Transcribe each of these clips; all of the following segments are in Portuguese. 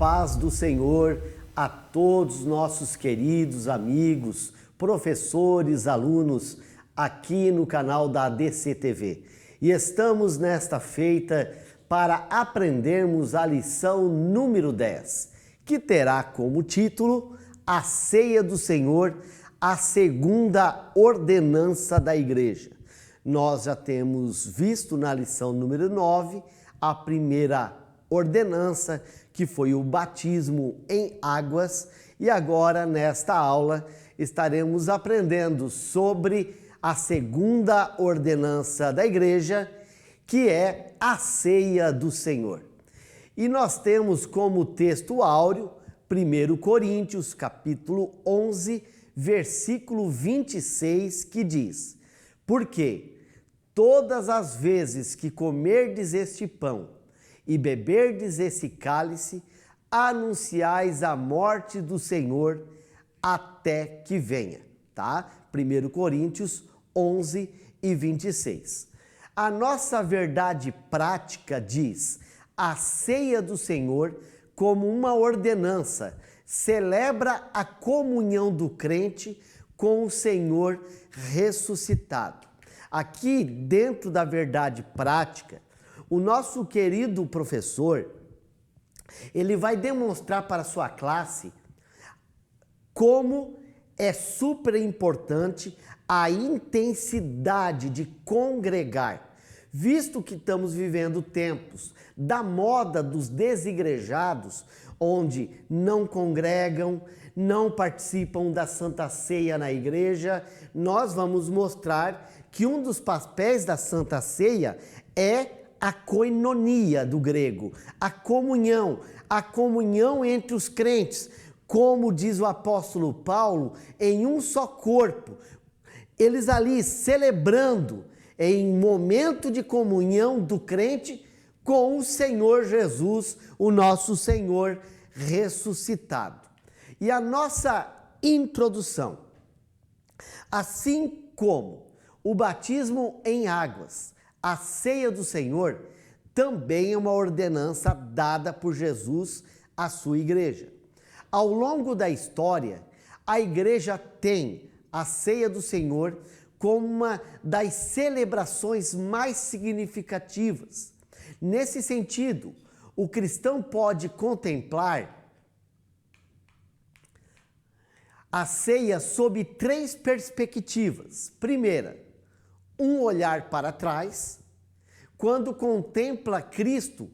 paz do Senhor a todos nossos queridos amigos, professores, alunos aqui no canal da ADC TV. E estamos nesta feita para aprendermos a lição número 10, que terá como título A Ceia do Senhor, a segunda ordenança da igreja. Nós já temos visto na lição número 9 a primeira ordenança, que foi o batismo em águas, e agora nesta aula estaremos aprendendo sobre a segunda ordenança da igreja, que é a ceia do Senhor. E nós temos como texto áureo 1 Coríntios, capítulo 11, versículo 26, que diz: Porque todas as vezes que comerdes este pão e beberdes esse cálice, anunciais a morte do Senhor até que venha, tá? 1 Coríntios 11 e 26. A nossa verdade prática diz: a ceia do Senhor, como uma ordenança, celebra a comunhão do crente com o Senhor ressuscitado. Aqui, dentro da verdade prática, o nosso querido professor, ele vai demonstrar para a sua classe como é super importante a intensidade de congregar, visto que estamos vivendo tempos da moda dos desigrejados, onde não congregam, não participam da Santa Ceia na igreja. Nós vamos mostrar que um dos papéis da Santa Ceia é a koinonia do grego, a comunhão entre os crentes, como diz o apóstolo Paulo, em um só corpo. Eles ali celebrando em momento de comunhão do crente com o Senhor Jesus, o nosso Senhor ressuscitado. E a nossa introdução, assim como o batismo em águas, a ceia do Senhor, também é uma ordenança dada por Jesus à sua igreja. Ao longo da história, a igreja tem a ceia do Senhor como uma das celebrações mais significativas. Nesse sentido, o cristão pode contemplar a ceia sob 3 perspectivas. Primeira, um olhar para trás, quando contempla Cristo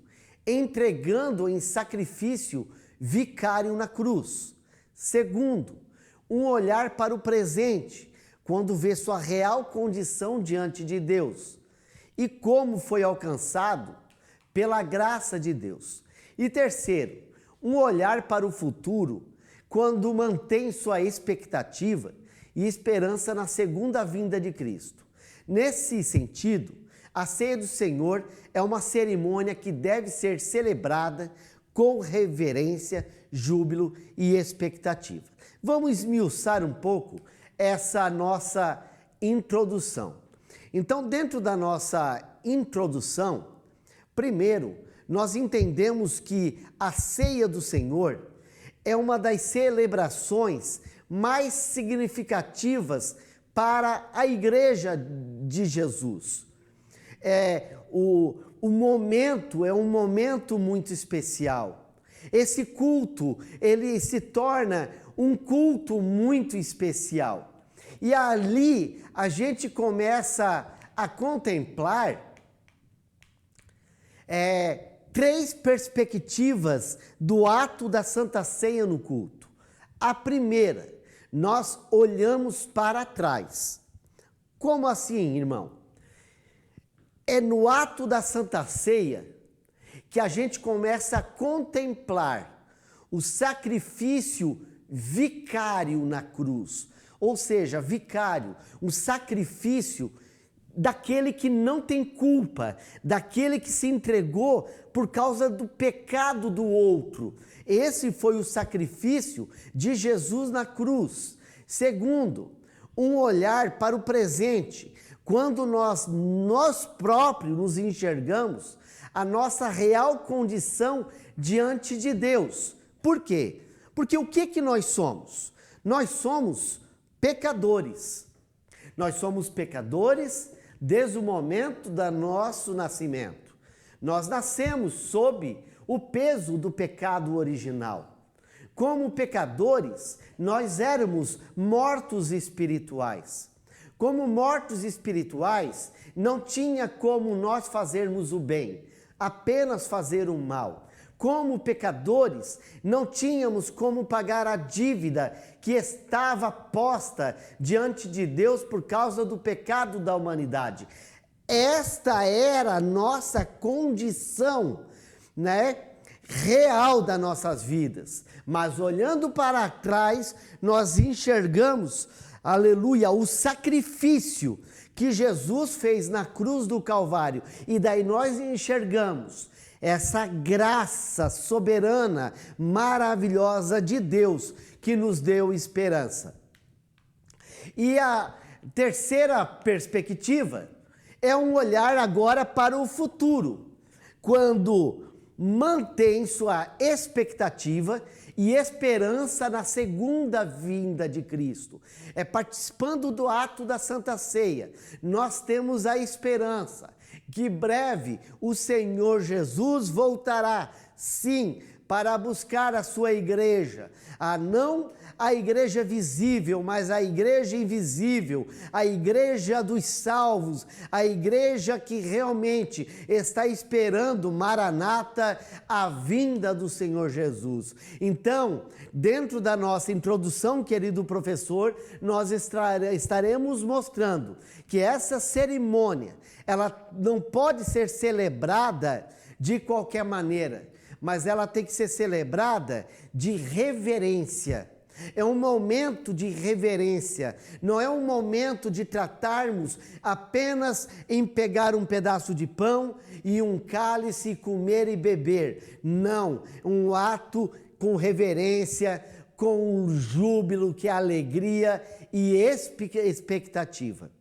entregando em sacrifício vicário na cruz. Segundo, um olhar para o presente, quando vê sua real condição diante de Deus e como foi alcançado pela graça de Deus. E terceiro, um olhar para o futuro, quando mantém sua expectativa e esperança na segunda vinda de Cristo. Nesse sentido, a ceia do Senhor é uma cerimônia que deve ser celebrada com reverência, júbilo e expectativa. Vamos esmiuçar um pouco essa nossa introdução. Então, dentro da nossa introdução, primeiro, nós entendemos que a ceia do Senhor é uma das celebrações mais significativas para a igreja de Jesus. O momento é um momento muito especial. Esse culto, ele se torna um culto muito especial. E ali a gente começa a contemplar 3 perspectivas do ato da Santa Ceia no culto. A primeira, nós olhamos para trás. Como assim, irmão? É no ato da Santa Ceia que a gente começa a contemplar o sacrifício vicário na cruz. Ou seja, vicário, um sacrifício daquele que não tem culpa, daquele que se entregou por causa do pecado do outro. Esse foi o sacrifício de Jesus na cruz. Segundo, um olhar para o presente, quando nós próprios nos enxergamos a nossa real condição diante de Deus, Por quê? Porque o que nós somos? Nós somos pecadores. Nós somos pecadores desde o momento do nosso nascimento. Nós nascemos sob o peso do pecado original. Como pecadores, nós éramos mortos espirituais. Como mortos espirituais, não tinha como nós fazermos o bem, apenas fazer o mal. Como pecadores, não tínhamos como pagar a dívida que estava posta diante de Deus por causa do pecado da humanidade. Esta era a nossa condição, real das nossas vidas. Mas olhando para trás, nós enxergamos, aleluia, o sacrifício que Jesus fez na cruz do Calvário. E daí nós enxergamos essa graça soberana, maravilhosa de Deus, que nos deu esperança. E a terceira perspectiva é um olhar agora para o futuro, quando mantém sua expectativa e esperança na segunda vinda de Cristo. É participando do ato da Santa Ceia. Nós temos a esperança que breve o Senhor Jesus voltará, sim, para buscar a sua igreja, não a igreja visível, mas a igreja invisível, a igreja dos salvos, a igreja que realmente está esperando, Maranata, a vinda do Senhor Jesus. Então, dentro da nossa introdução, querido professor, nós estaremos mostrando que essa cerimônia, ela não pode ser celebrada de qualquer maneira, mas ela tem que ser celebrada de reverência. É um momento de reverência, não é um momento de tratarmos apenas em pegar um pedaço de pão e um cálice, comer e beber. Não, um ato com reverência, com um júbilo, que é alegria e expectativa.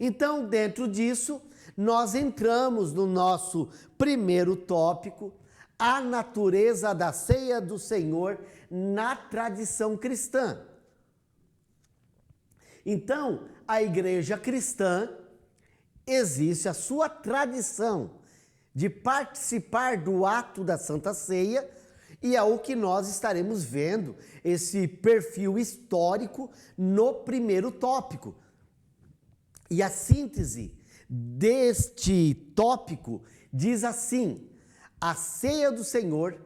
Então, dentro disso, nós entramos no nosso primeiro tópico, a natureza da ceia do Senhor na tradição cristã. Então, a igreja cristã, existe a sua tradição de participar do ato da Santa Ceia, e é o que nós estaremos vendo, esse perfil histórico no primeiro tópico. E a síntese deste tópico diz assim: a ceia do Senhor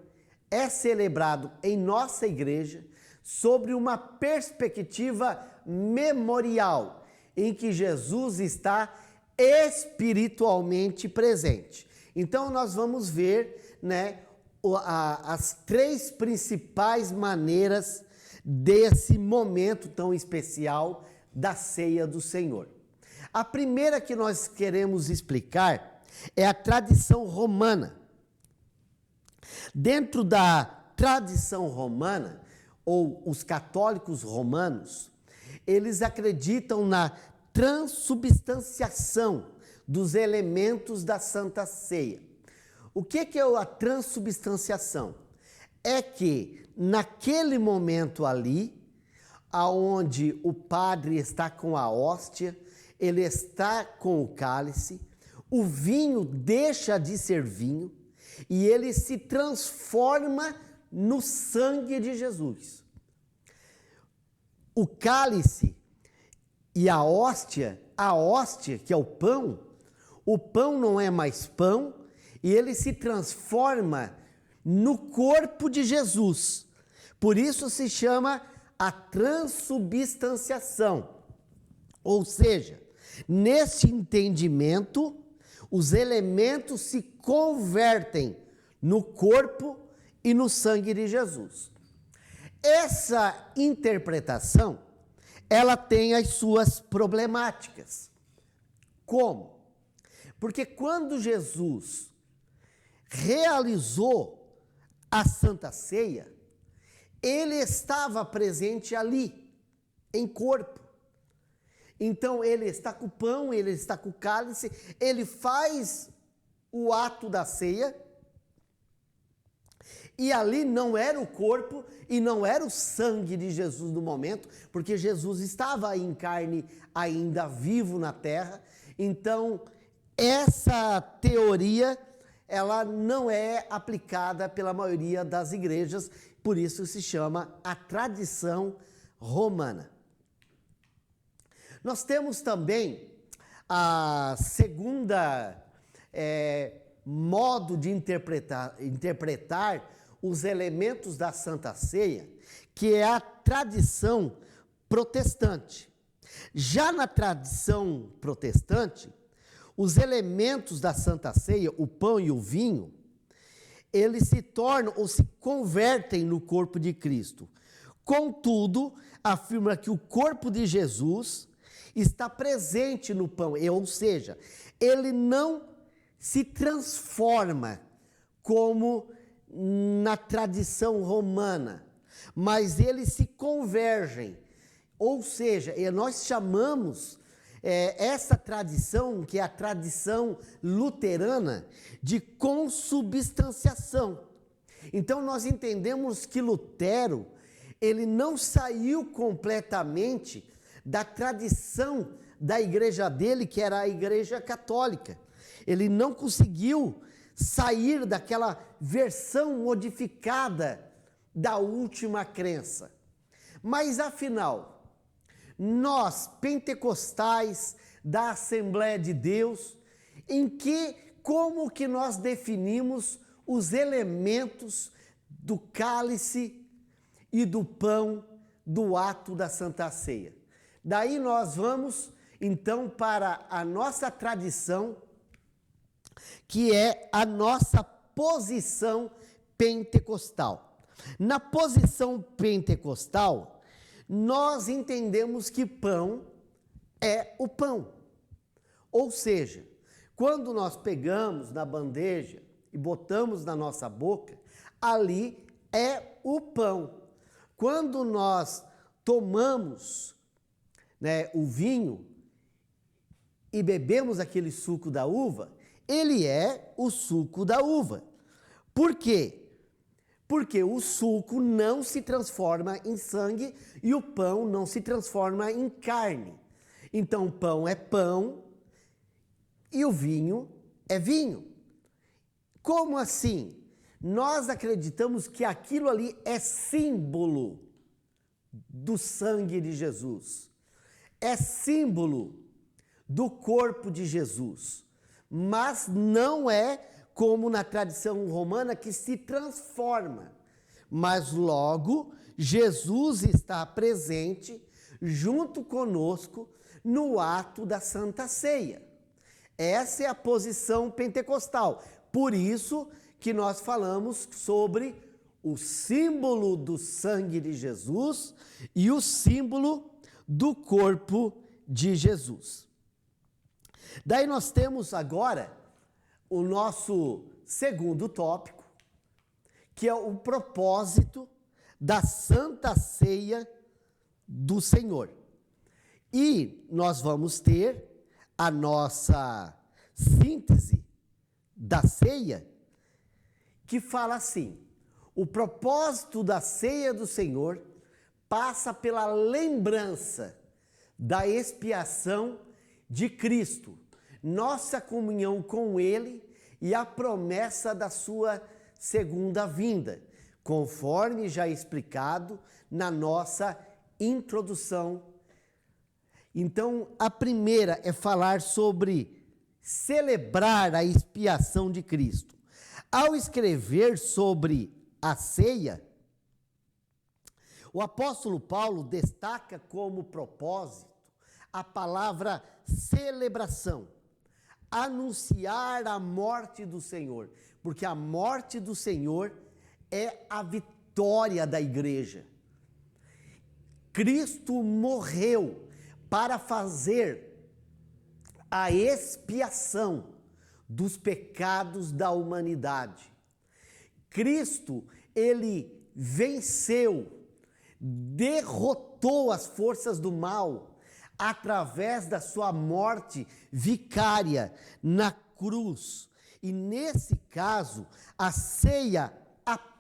é celebrado em nossa igreja sobre uma perspectiva memorial, em que Jesus está espiritualmente presente. Então nós vamos ver, as três principais maneiras desse momento tão especial da ceia do Senhor. A primeira que nós queremos explicar é a tradição romana. Dentro da tradição romana, ou os católicos romanos, eles acreditam na transubstanciação dos elementos da Santa Ceia. O que é a transubstanciação? É que naquele momento ali, aonde o padre está com a hóstia, ele está com o cálice, o vinho deixa de ser vinho e ele se transforma no sangue de Jesus. O cálice e a hóstia, que é o pão não é mais pão e ele se transforma no corpo de Jesus. Por isso se chama a transubstanciação. Ou seja, nesse entendimento, os elementos se convertem no corpo e no sangue de Jesus. Essa interpretação, ela tem as suas problemáticas. Como? Porque quando Jesus realizou a Santa Ceia, ele estava presente ali, em corpo. Então ele está com o pão, ele está com o cálice, ele faz o ato da ceia E ali não era o corpo e não era o sangue de Jesus no momento, porque Jesus estava em carne ainda vivo na terra. Então, essa teoria, ela não é aplicada pela maioria das igrejas, por isso se chama a tradição romana. Nós temos também a segunda modo de interpretar os elementos da Santa Ceia, que é a tradição protestante. Já na tradição protestante, os elementos da Santa Ceia, o pão e o vinho, eles se tornam ou se convertem no corpo de Cristo. Contudo, afirma que o corpo de Jesus está presente no pão, ou seja, ele não se transforma como na tradição romana, mas eles se convergem, ou seja, nós chamamos essa tradição, que é a tradição luterana, de consubstanciação. Então nós entendemos que Lutero, ele não saiu completamente da tradição da igreja dele, que era a igreja católica. Ele não conseguiu sair daquela versão modificada da última crença. Mas afinal, nós, pentecostais da Assembleia de Deus, como que nós definimos os elementos do cálice e do pão do ato da Santa Ceia? Daí nós vamos, então, para a nossa tradição, que é a nossa posição pentecostal. Na posição pentecostal, nós entendemos que pão é o pão. Ou seja, quando nós pegamos na bandeja e botamos na nossa boca, ali é o pão. Quando nós tomamos, o vinho e bebemos aquele suco da uva, ele é o suco da uva. Por quê? Porque o suco não se transforma em sangue e o pão não se transforma em carne. Então, o pão é pão e o vinho é vinho. Como assim? Nós acreditamos que aquilo ali é símbolo do sangue de Jesus. É símbolo do corpo de Jesus. Mas não é como na tradição romana que se transforma. Mas logo, Jesus está presente junto conosco no ato da Santa Ceia. Essa é a posição pentecostal. Por isso que nós falamos sobre o símbolo do sangue de Jesus e o símbolo do corpo de Jesus. Daí nós temos agora o nosso segundo tópico, que é o propósito da Santa Ceia do Senhor. E nós vamos ter a nossa síntese da ceia, que fala assim: o propósito da ceia do Senhor passa pela lembrança da expiação de Cristo, nossa comunhão com Ele e a promessa da sua segunda vinda, conforme já explicado na nossa introdução. Então, a primeira é falar sobre celebrar a expiação de Cristo. Ao escrever sobre a ceia, o apóstolo Paulo destaca como propósito a palavra celebração, anunciar a morte do Senhor, porque a morte do Senhor é a vitória da igreja. Cristo morreu para fazer a expiação dos pecados da humanidade. Cristo, ele venceu, derrotou as forças do mal através da sua morte vicária na cruz. E nesse caso, a ceia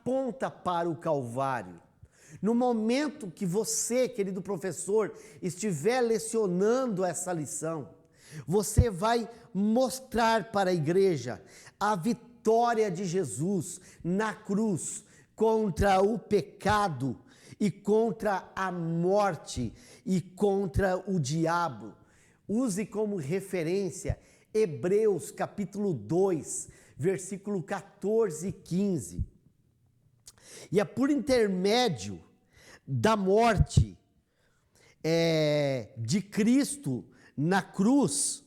aponta para o Calvário. No momento que você, querido professor, estiver lecionando essa lição, você vai mostrar para a igreja a vitória de Jesus na cruz contra o pecado e contra a morte e contra o diabo. Use como referência Hebreus capítulo 2, versículo 14 e 15. E é por intermédio da morte de Cristo na cruz,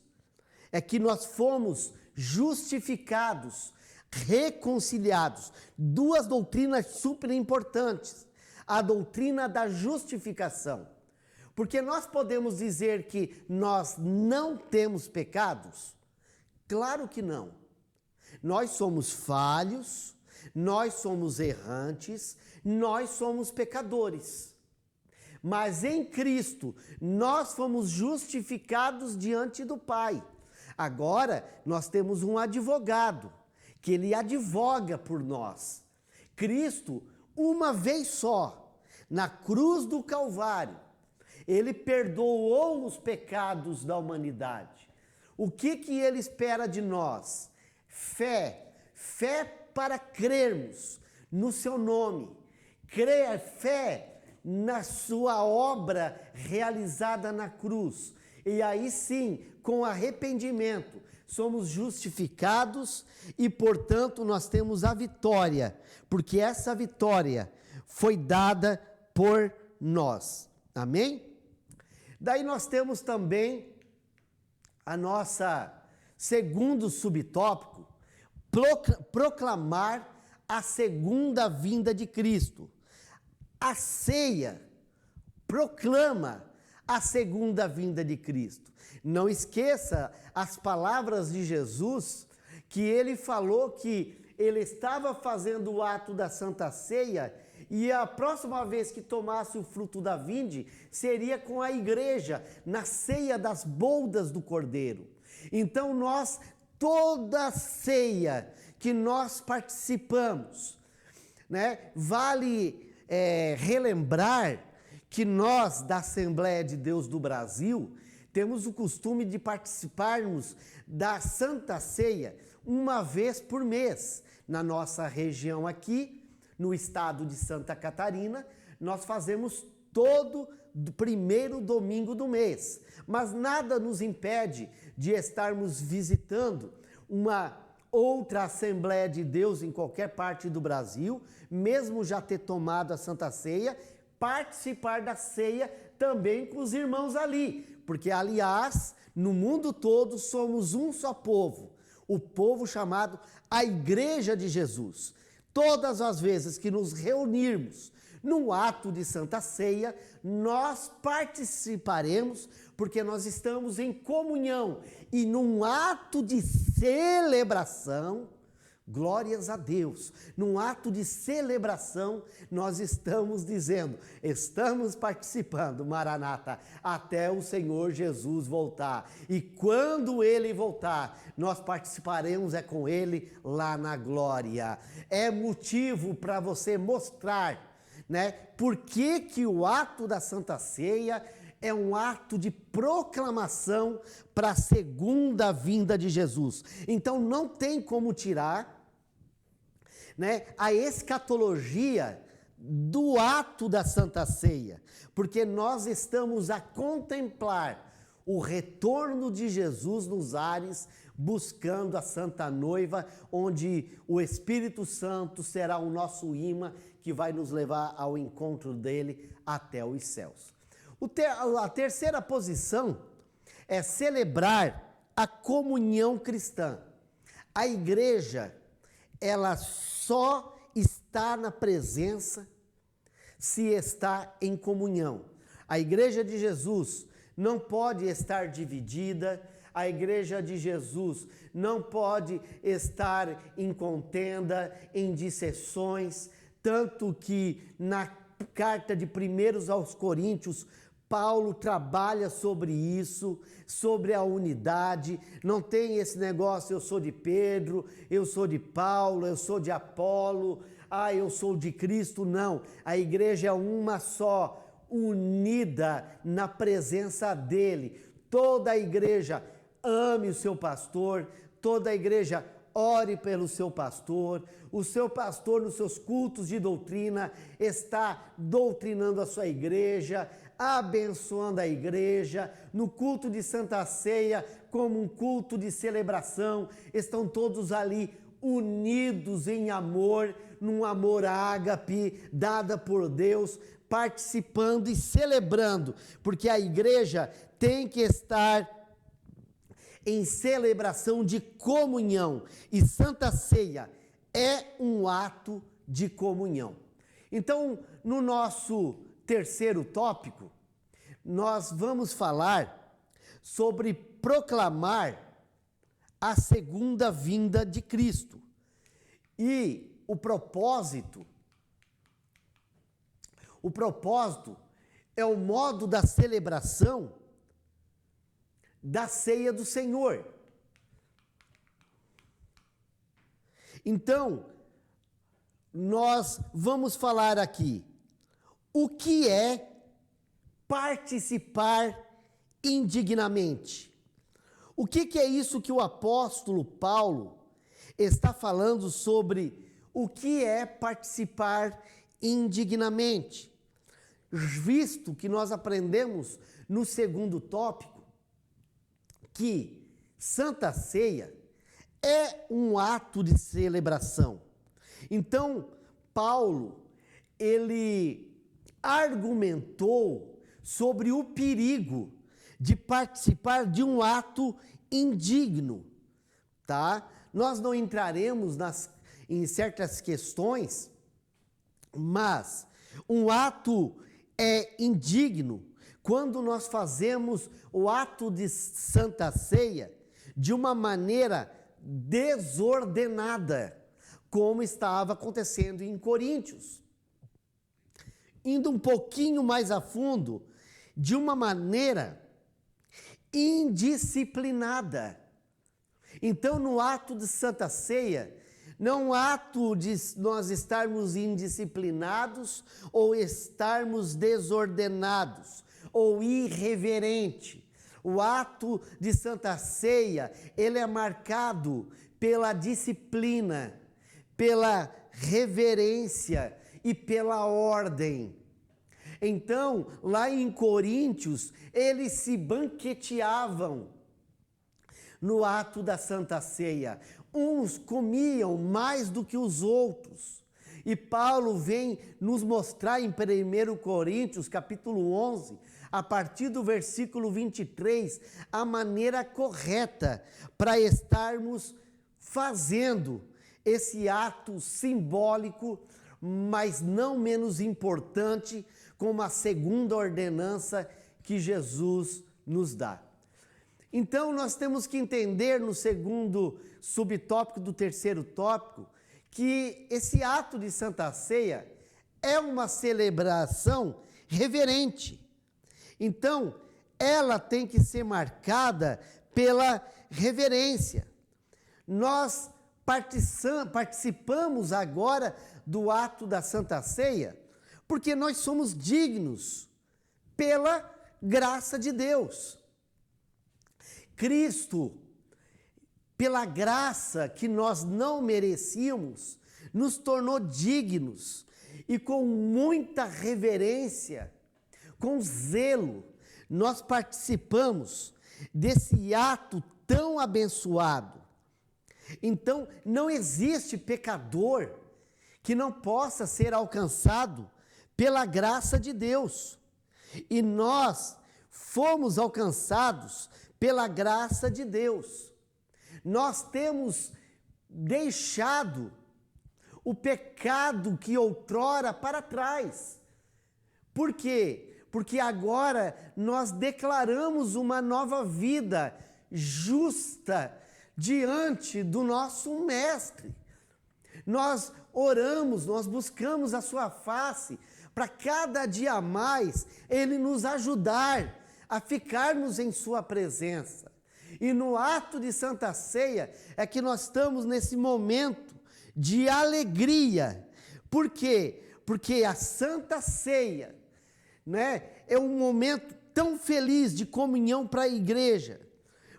é que nós fomos justificados, reconciliados. Duas doutrinas super importantes. A doutrina da justificação. Porque nós podemos dizer que nós não temos pecados? Claro que não. Nós somos falhos, nós somos errantes, nós somos pecadores. Mas em Cristo, nós fomos justificados diante do Pai. Agora, nós temos um advogado, que ele advoga por nós. Cristo, uma vez só, na cruz do Calvário, ele perdoou os pecados da humanidade. O que ele espera de nós? Fé para crermos no seu nome, fé na sua obra realizada na cruz. E aí sim, com arrependimento, somos justificados e, portanto, nós temos a vitória, porque essa vitória foi dada por nós. Amém? Daí nós temos também a nossa segundo subtópico, proclamar a segunda vinda de Cristo. A ceia proclama a segunda vinda de Cristo. Não esqueça as palavras de Jesus, que ele falou que ele estava fazendo o ato da Santa Ceia e a próxima vez que tomasse o fruto da vinde seria com a igreja, na ceia das boldas do Cordeiro. Então nós, toda ceia que nós participamos, né, vale relembrar que nós da Assembleia de Deus do Brasil temos o costume de participarmos da Santa Ceia uma vez por mês. Na nossa região aqui, no estado de Santa Catarina, nós fazemos todo primeiro domingo do mês. Mas nada nos impede de estarmos visitando uma outra Assembleia de Deus em qualquer parte do Brasil, mesmo já ter tomado a Santa Ceia, participar da ceia também com os irmãos ali, porque, aliás, no mundo todo somos um só povo, o povo chamado a Igreja de Jesus. Todas as vezes que nos reunirmos no ato de Santa Ceia, nós participaremos, porque nós estamos em comunhão e num ato de celebração. Glórias a Deus, num ato de celebração, nós estamos dizendo, estamos participando, Maranata, até o Senhor Jesus voltar. E quando Ele voltar, nós participaremos com Ele lá na glória. É motivo para você mostrar, né, por que o ato da Santa Ceia é um ato de proclamação para a segunda vinda de Jesus. Então não tem como tirar, né, a escatologia do ato da Santa Ceia, porque nós estamos a contemplar o retorno de Jesus nos ares, buscando a Santa Noiva, onde o Espírito Santo será o nosso imã que vai nos levar ao encontro dele até os céus. A terceira posição é celebrar a comunhão cristã. A igreja, ela só está na presença se está em comunhão. A igreja de Jesus não pode estar dividida, a igreja de Jesus não pode estar em contenda, em dissensões, tanto que na carta de 1 aos Coríntios, Paulo trabalha sobre isso, sobre a unidade. Não tem esse negócio, eu sou de Pedro, eu sou de Paulo, eu sou de Apolo, eu sou de Cristo. Não, a igreja é uma só, unida na presença dele. Toda a igreja ame o seu pastor, toda a igreja ore pelo seu pastor. O seu pastor, nos seus cultos de doutrina, está doutrinando a sua igreja, abençoando a igreja. No culto de Santa Ceia, como um culto de celebração, estão todos ali unidos em amor, num amor ágape, dada por Deus, participando e celebrando, porque a igreja tem que estar em celebração de comunhão, e Santa Ceia é um ato de comunhão. Então, no nosso terceiro tópico, nós vamos falar sobre proclamar a segunda vinda de Cristo. E o propósito é o modo da celebração da ceia do Senhor. Então, nós vamos falar aqui o que é participar indignamente. O que é isso que o apóstolo Paulo está falando sobre o que é participar indignamente? Visto que nós aprendemos no segundo tópico que Santa Ceia é um ato de celebração. Então, Paulo, ele argumentou sobre o perigo de participar de um ato indigno, tá? Nós não entraremos em certas questões, mas um ato é indigno quando nós fazemos o ato de Santa Ceia de uma maneira desordenada, como estava acontecendo em Coríntios. Indo um pouquinho mais a fundo, de uma maneira indisciplinada. Então, no ato de Santa Ceia, não é um ato de nós estarmos indisciplinados ou estarmos desordenados ou irreverente. O ato de Santa Ceia, ele é marcado pela disciplina, pela reverência e pela ordem. Então, lá em Coríntios, eles se banqueteavam no ato da Santa Ceia. Uns comiam mais do que os outros. E Paulo vem nos mostrar em 1 Coríntios, capítulo 11, a partir do versículo 23, a maneira correta para estarmos fazendo esse ato simbólico, mas não menos importante, como a segunda ordenança que Jesus nos dá. Então, nós temos que entender no segundo subtópico do terceiro tópico que esse ato de Santa Ceia é uma celebração reverente. Então, ela tem que ser marcada pela reverência. Nós participamos agora do ato da Santa Ceia porque nós somos dignos pela graça de Deus. Cristo, pela graça que nós não merecíamos, nos tornou dignos e com muita reverência, com zelo, nós participamos desse ato tão abençoado. Então, não existe pecador que não possa ser alcançado pela graça de Deus. E nós fomos alcançados pela graça de Deus. Nós temos deixado o pecado que outrora para trás. Por quê? Porque agora nós declaramos uma nova vida justa diante do nosso Mestre. Nós oramos, nós buscamos a sua face para cada dia mais Ele nos ajudar a ficarmos em Sua presença. E no ato de Santa Ceia é que nós estamos nesse momento de alegria. Por quê? Porque a Santa Ceia, né, é um momento tão feliz de comunhão para a igreja.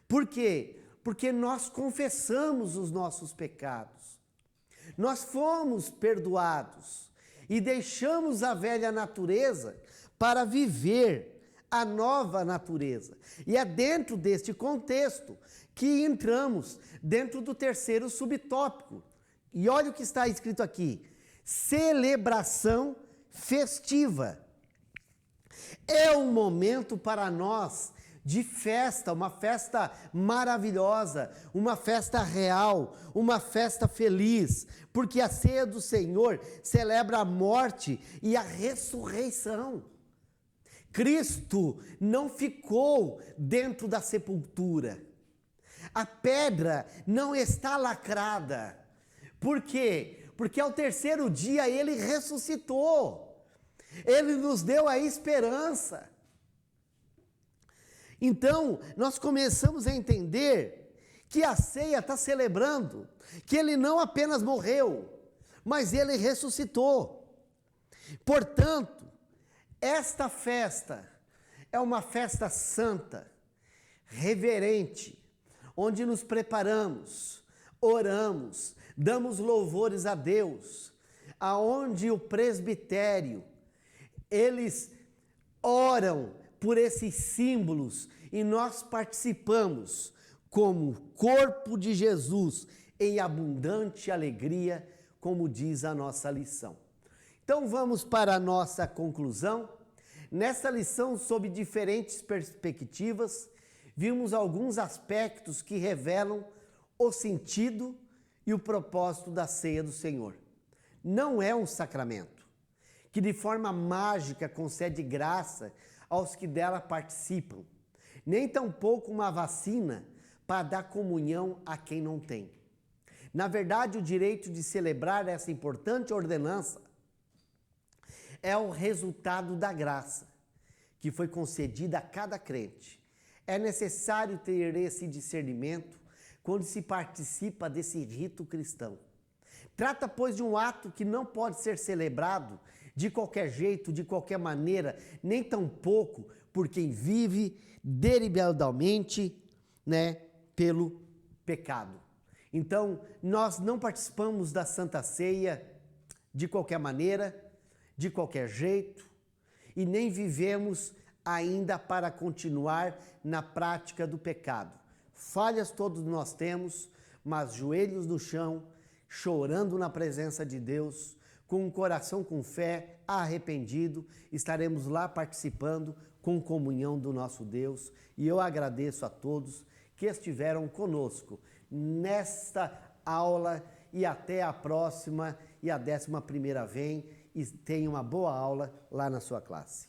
Por quê? Porque nós confessamos os nossos pecados. Nós fomos perdoados e deixamos a velha natureza para viver a nova natureza. E é dentro deste contexto que entramos dentro do terceiro subtópico. E olha o que está escrito aqui: celebração festiva. É um momento para nós de festa, uma festa maravilhosa, uma festa real, uma festa feliz, porque a ceia do Senhor celebra a morte e a ressurreição. Cristo não ficou dentro da sepultura. A pedra não está lacrada. Por quê? Porque ao terceiro dia Ele ressuscitou. Ele nos deu a esperança. Então, nós começamos a entender que a ceia está celebrando que Ele não apenas morreu, mas Ele ressuscitou. Portanto, esta festa é uma festa santa, reverente, onde nos preparamos, oramos, damos louvores a Deus, aonde o presbitério, eles oram por esses símbolos e nós participamos como corpo de Jesus em abundante alegria, como diz a nossa lição. Então vamos para a nossa conclusão. Nessa lição, sob diferentes perspectivas, vimos alguns aspectos que revelam o sentido e o propósito da ceia do Senhor. Não é um sacramento que de forma mágica concede graça aos que dela participam, nem tampouco uma vacina para dar comunhão a quem não tem. Na verdade, o direito de celebrar essa importante ordenança é o resultado da graça que foi concedida a cada crente. É necessário ter esse discernimento quando se participa desse rito cristão. Trata, pois, de um ato que não pode ser celebrado de qualquer jeito, de qualquer maneira, nem tampouco por quem vive deliberadamente, né, pelo pecado. Então, nós não participamos da Santa Ceia de qualquer maneira, de qualquer jeito, e nem vivemos ainda para continuar na prática do pecado. Falhas todos nós temos, mas joelhos no chão, chorando na presença de Deus, com um coração com fé, arrependido, estaremos lá participando com comunhão do nosso Deus. E eu agradeço a todos que estiveram conosco nesta aula e até a próxima, e a 11ª vem, e tenha uma boa aula lá na sua classe.